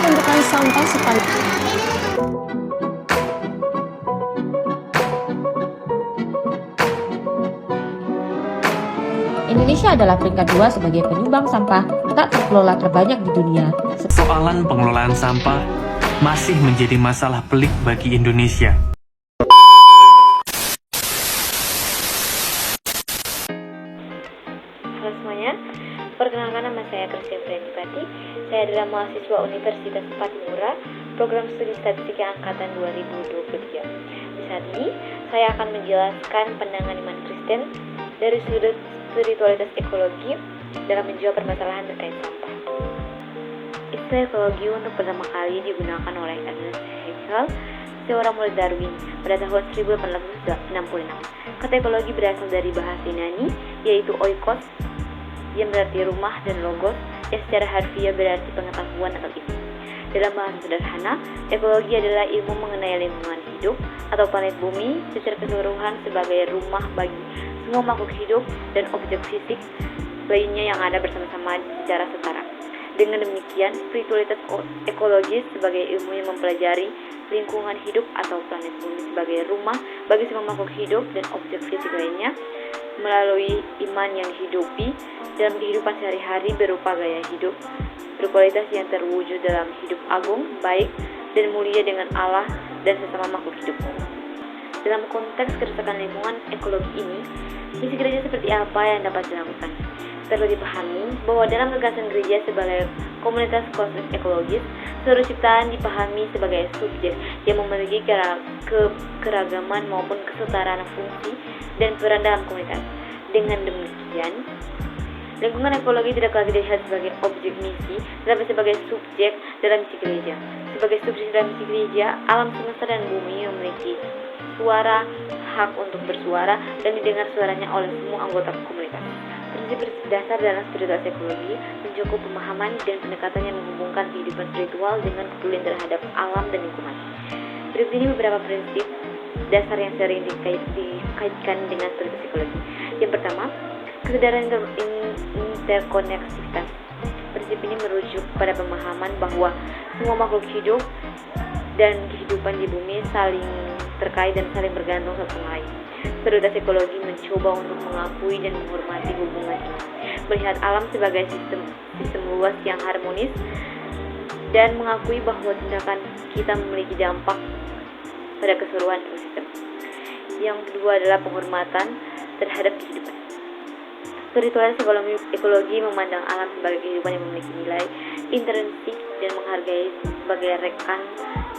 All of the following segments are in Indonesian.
tumpukan sampah sepanjang Indonesia adalah peringkat 2 sebagai penyumbang sampah tak terkelola terbanyak di dunia. Soalan pengelolaan sampah masih menjadi masalah pelik bagi Indonesia. Halo semuanya, perkenalkan nama saya Christian Pranipati. Saya adalah mahasiswa Universitas Patimura, program studi statistika angkatan 2023. Di saat ini, saya akan menjelaskan pandangan iman Kristen dari sudut spiritualitas ekologi dalam menjawab permasalahan terkait sampah. Istilah ekologi untuk pertama kali digunakan oleh Ernest Haeckel, seorang murid Darwin, pada tahun 1866. Kata ekologi berasal dari bahasa Yunani, yaitu oikos, yang berarti rumah, dan logos, yang secara harfiah berarti pengetahuan atau ilmu. Dalam bahasa sederhana, ekologi adalah ilmu mengenai lingkungan hidup atau planet bumi secara keseluruhan sebagai rumah bagi semua makhluk hidup dan objek fisik lainnya yang ada bersama-sama secara setara. Dengan demikian, spiritualitas ekologis sebagai ilmu yang mempelajari lingkungan hidup atau planet bumi sebagai rumah bagi semua makhluk hidup dan objek fisik lainnya melalui iman yang dihidupi dalam kehidupan sehari-hari berupa gaya hidup berkualitas yang terwujud dalam hidup agung, baik, dan mulia dengan Allah dan sesama makhluk hidup. Dalam konteks kerusakan lingkungan ekologi ini, misi gereja seperti apa yang dapat dilakukan? Perlu dipahami bahwa dalam gagasan gereja sebagai komunitas kosmik ekologis, seluruh ciptaan dipahami sebagai subjek yang memiliki keragaman maupun kesetaraan fungsi dan peran dalam komunitas. Dengan demikian, lingkungan ekologi tidak lagi dilihat sebagai objek misi, tetapi sebagai subjek dalam misi gereja. Sebagai subjek dalam misi gereja, alam semesta dan bumi memiliki suara, hak untuk bersuara, dan didengar suaranya oleh semua anggota komunitas. Prinsip dasar dalam spiritualitas ekologi mencakup pemahaman dan pendekatan yang menghubungkan kehidupan spiritual dengan kepedulian terhadap alam dan lingkungan. Berikut ini beberapa prinsip dasar yang sering dikaitkan dengan spiritualitas ekologi. Yang pertama, kesadaran interkoneksivitas. Prinsip ini merujuk pada pemahaman bahwa semua makhluk hidup dan kehidupan di bumi saling terkait dan saling bergantung satu sama lain. Spiritualitas ekologi mencoba untuk mengakui dan menghormati hubungan ini, melihat alam sebagai sistem luas yang harmonis, dan mengakui bahwa tindakan kita memiliki dampak pada keseluruhan ekosistem. Yang kedua adalah penghormatan terhadap kehidupan. Spiritualitas ekologi memandang alam sebagai kehidupan yang memiliki nilai intrinsik dan menghargai sebagai rekan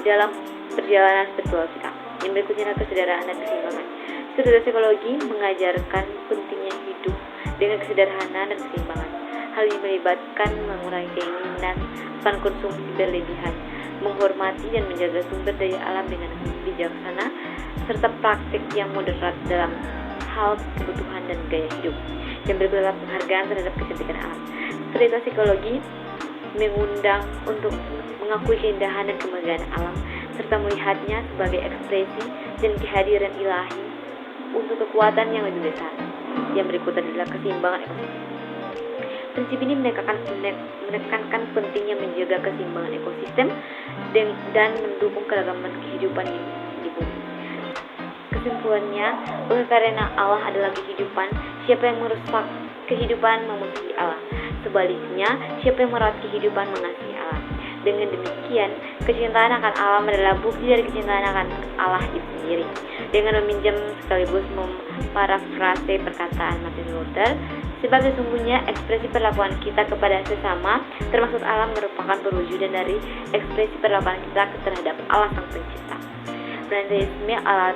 dalam perjalanan spiritual kita. Yang berikutnya adalah kesadaran dan keseimbangan. Spiritualitas ekologi mengajarkan pentingnya hidup dengan kesederhanaan dan keseimbangan. Hal ini melibatkan mengurangi keinginan akan konsumsi berlebihan, menghormati dan menjaga sumber daya alam dengan bijaksana, serta praktik yang moderat dalam hal kebutuhan dan gaya hidup. Yang berikut adalah penghargaan terhadap kecantikan alam. Spiritualitas ekologi mengundang untuk mengakui keindahan dan kemegahan alam, serta melihatnya sebagai ekspresi dan kehadiran ilahi untuk kekuatan yang lebih besar. Yang berikut adalah keseimbangan ekosistem. Prinsip ini menekankan pentingnya menjaga keseimbangan ekosistem dan mendukung keragaman kehidupan di bumi. Kesimpulannya, oleh karena Allah adalah kehidupan, siapa yang merusak kehidupan memusuhi Allah. Sebaliknya, siapa yang merawat kehidupan mengasihi Allah. Dengan demikian, kecintaan akan alam adalah bukti dari kecintaan akan Allah itu sendiri. Dengan meminjam sekaligus memparafrase perkataan Martin Luther, sebagai sungguhnya ekspresi perlakuan kita kepada sesama, termasuk alam, merupakan perwujudan dari ekspresi perlakuan kita terhadap Allah Sang Pencipta. Pluralisme ala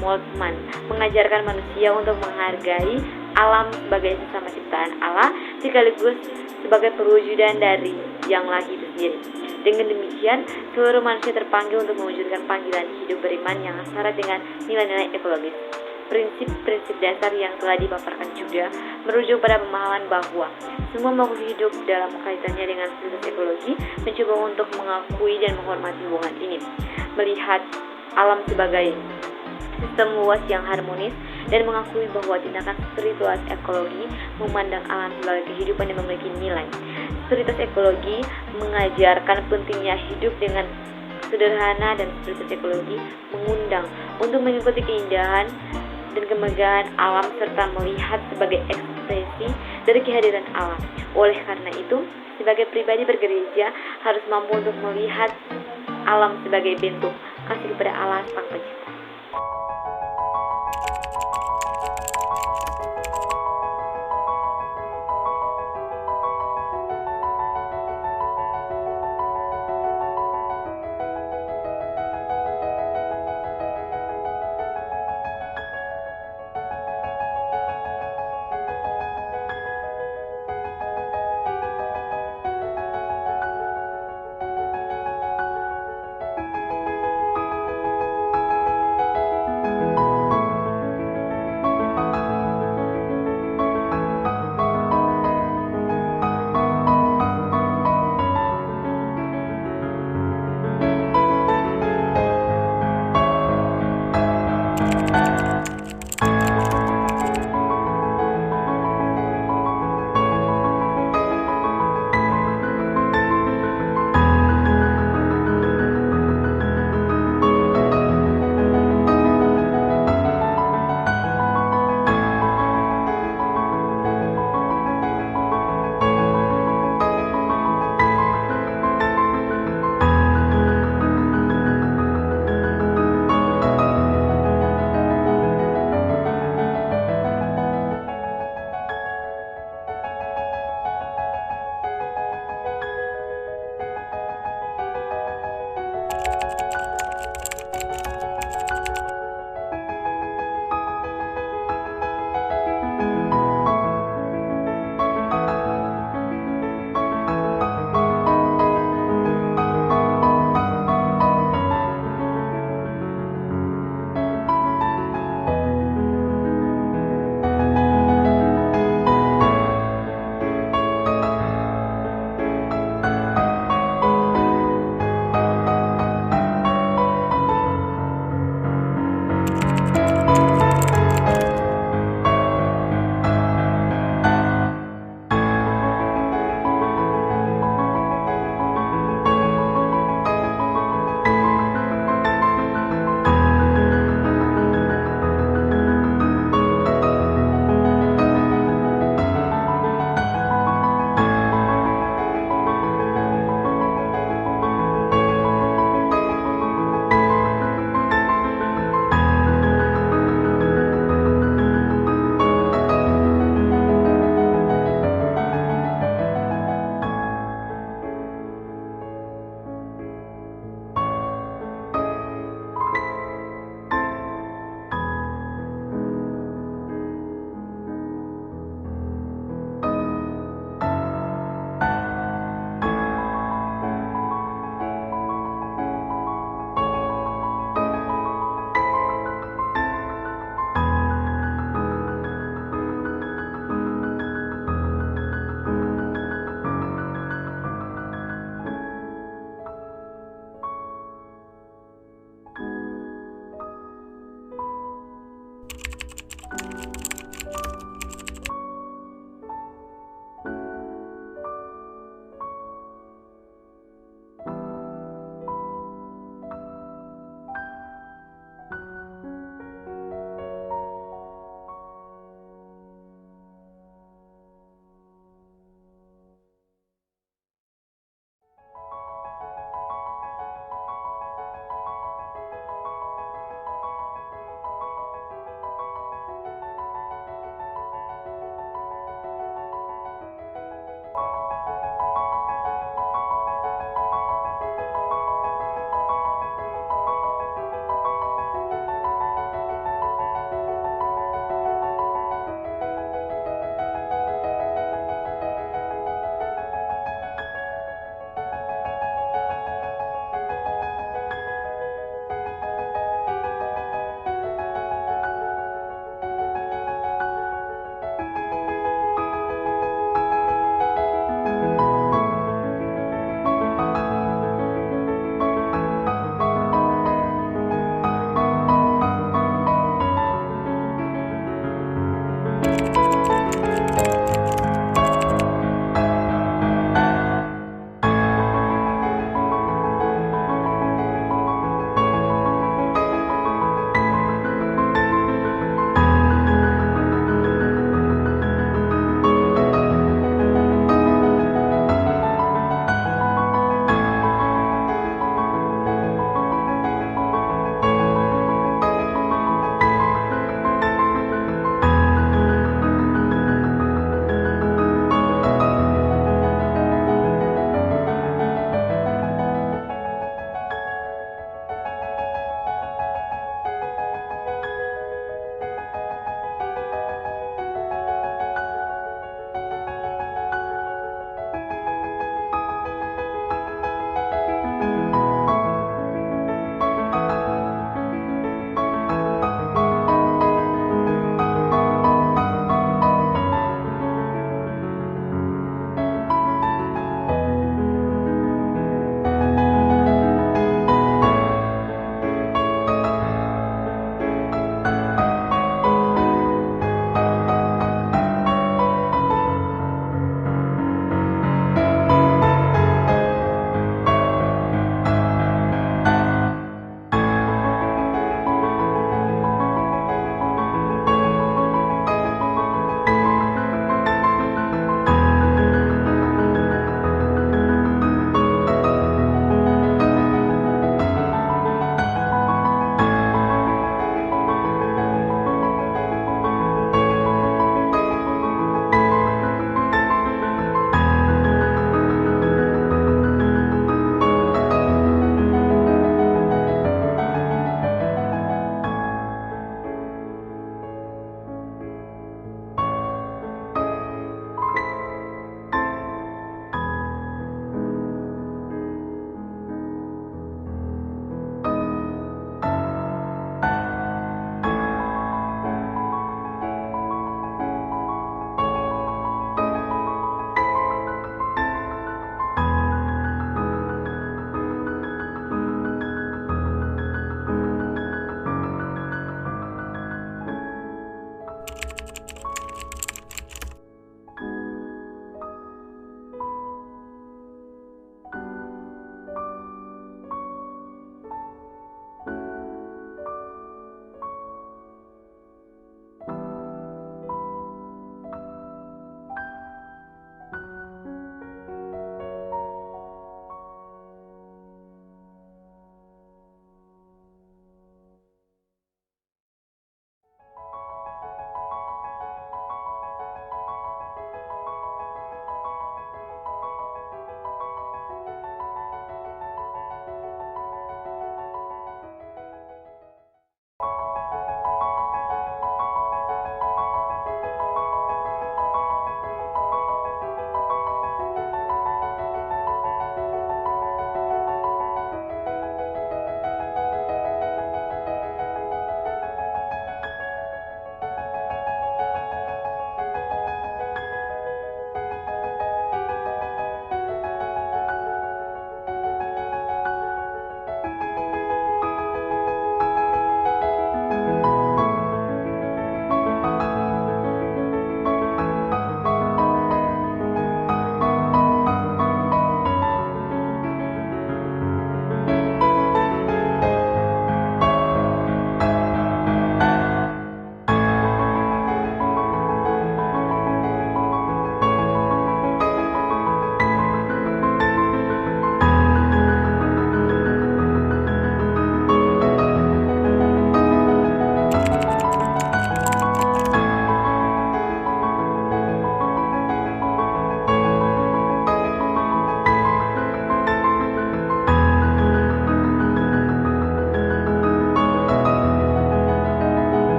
Moltmann mengajarkan manusia untuk menghargai alam sebagai sesama ciptaan Allah, sekaligus sebagai perwujudan dari yang lahi itu sendiri. Dengan demikian, seluruh manusia terpanggil untuk mewujudkan panggilan hidup beriman yang syarat dengan nilai-nilai ekologis. Prinsip-prinsip dasar yang telah dipaparkan juga merujuk pada pemahaman bahwa semua makhluk hidup dalam kaitannya dengan spiritualitas ekologi mencoba untuk mengakui dan menghormati hubungan ini, melihat alam sebagai sistem luas yang harmonis dan mengakui bahwa tindakan spiritualitas ekologi memandang alam sebagai kehidupan yang memiliki nilai. Spiritualitas ekologi mengajarkan pentingnya hidup dengan sederhana, dan spiritualitas ekologi mengundang untuk mengikuti keindahan dan kemegahan alam serta melihat sebagai ekspresi dari kehadiran alam. Oleh karena itu, sebagai pribadi bergereja harus mampu untuk melihat alam sebagai bentuk kasih kepada Allah Sang Pencipta.